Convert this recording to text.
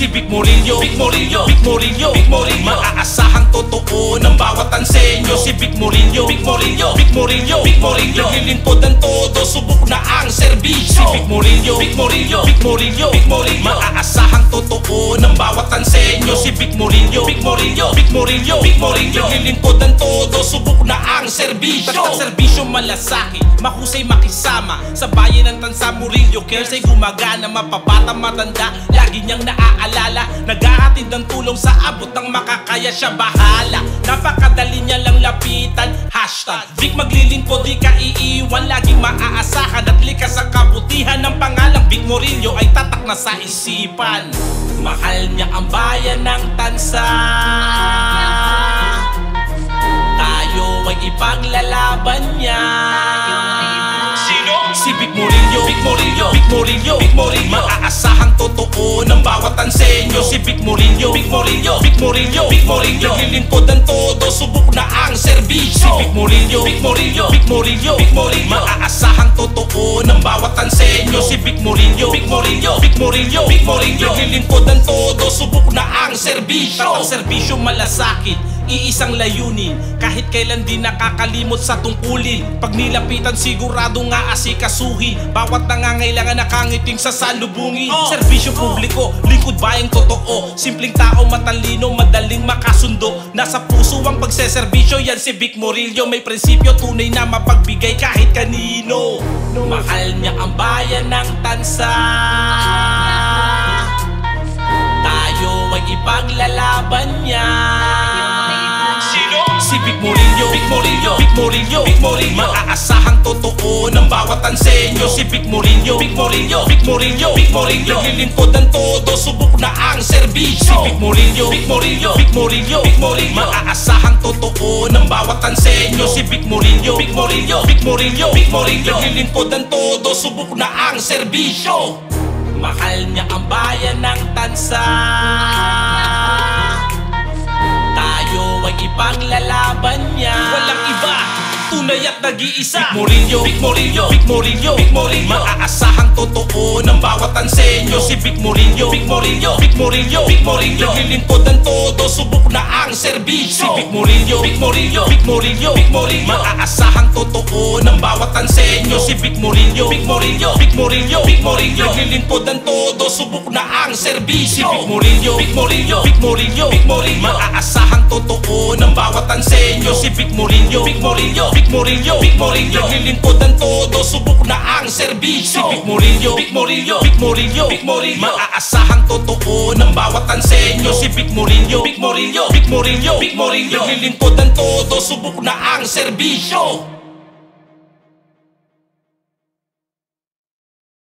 Si Vic Morillo, Vic Morillo, Vic Morillo, Vic Morillo. Maaasahang totoo ng bawat ansenyo. Si Vic Morillo, Vic Morillo, Vic Morillo, Vic Morillo. Naglilingkod ang todo, subok na ang serbisyo. Si Vic Morillo, Vic Morillo, Vic Morillo, Vic Morillo. Maaasahang totoo ng bawat ansenyo. Si Vic Morillo, Vic Morillo, Vic Morillo, Vic Morillo. Naglilingkod ang todo, subok na ang serbisyo. Basta't serbisyo malasakit, mahusay makisama sa bayan ng Tansa Murillo. Cares ay gumagana, mapabata matanda, lagi niyang naaalala. Naghahatid ng tulong sa abot ng makakaya, siya bahala. Napakadali niya lang lapitan. Hashtag Vic maglilingkod, di ka iiwan, laging maaasahan at likas sa kabutihan. Ng pangalang Vic Morillo ay tatak na sa isipan. Mahal niya ang bayan ng Tansa, tayo ay ipaglalaban niya. Sino? Si Vic Morillo, Vic Morillo, Vic Morillo, Vic Morillo. Maaasahang totoo ng bawat ansenyo. Si Vic Morillo, Vic Morillo, Vic Morillo, Vic Morillo. Naglilingkod ang todo, subok na ang serbisyo. Si Vic Morillo, Vic Morillo, Vic Morillo, Vic Morillo. Maaasahang totoo ng bawat ansenyo. Si Vic Morillo, Vic Morillo, Vic Morillo, Vic Morillo. Naglilingkod ang todo, subok na ang serbisyo. Ang serbisyo malasakit, iisang layunin, kahit kailan di nakakalimot sa tungkulin. Pag nilapitan sigurado nga asikasuhin, bawat nangangailangan nakangiting sa salubungin. Serbisyo publiko, lingkod bayang totoo, simpleng tao matalino, madaling makasundo. Nasa puso ang pagseserbisyo, yan si Vic Morillo. May prinsipyo, tunay na mapagbigay kahit kanino. Mahal niya ang bayan ng Tansa, tayo ay ipaglalaban niya. Si Vic Morillo, Vic Morillo, Vic Morillo, Vic Morillo. Maaasahang totoo ng bawat ansenyo. Si Vic Morillo, Vic Morillo, Vic Morillo, Vic Morillo. Naglilingkod ang todo, subok na ang serbisyo. Si Vic Morillo, Vic Morillo, Vic Morillo, Vic Morillo. Maaasahang totoo ng bawat ansenyo. Si Vic Morillo, Vic Morillo, Vic Morillo, Vic Morillo. Naglilingkod ang todo, subok na ang serbisyo. Mahal niya ang bayan ng Tansa, tayo ay ipaglalaban niya. Walang iba, tunay at nag-iisa. Vic Morillo, Vic Morillo, Vic Morillo, Vic Morillo. Maaasahang totoo ng bawat ansenyo. Si Vic Morillo, Vic Morillo, Vic Morillo, Vic Morillo. Naglilingkod ang todo, subok na ang serbisyo. Si Vic Morillo, Vic Morillo, Vic Morillo, Vic Morillo. Maaasahang totoo ng bawat ansenyo. Si Vic Morillo, Vic Morillo, Vic Morillo, Vic Morillo. Naglilingkod ang todo, subok na ang serbisyo. Si Vic Morillo, Vic Morillo, Vic Morillo, Vic Morillo. Maaasahang totoo ng bawat ansenyo. Si Vic Morillo, Vic Morillo, Vic Morillo, Vic Morillo. Naglilingkod ang todo, subok na ang serbisyo. Si Vic Morillo, Vic Morillo, Vic Morillo, Vic Morillo. Maaasahang totoo ng bawat ansenyo. Si Vic Morillo, Vic Morillo, Vic Morillo, Vic Morillo. Naglilingkod ang todo, subok na ang serbisyo.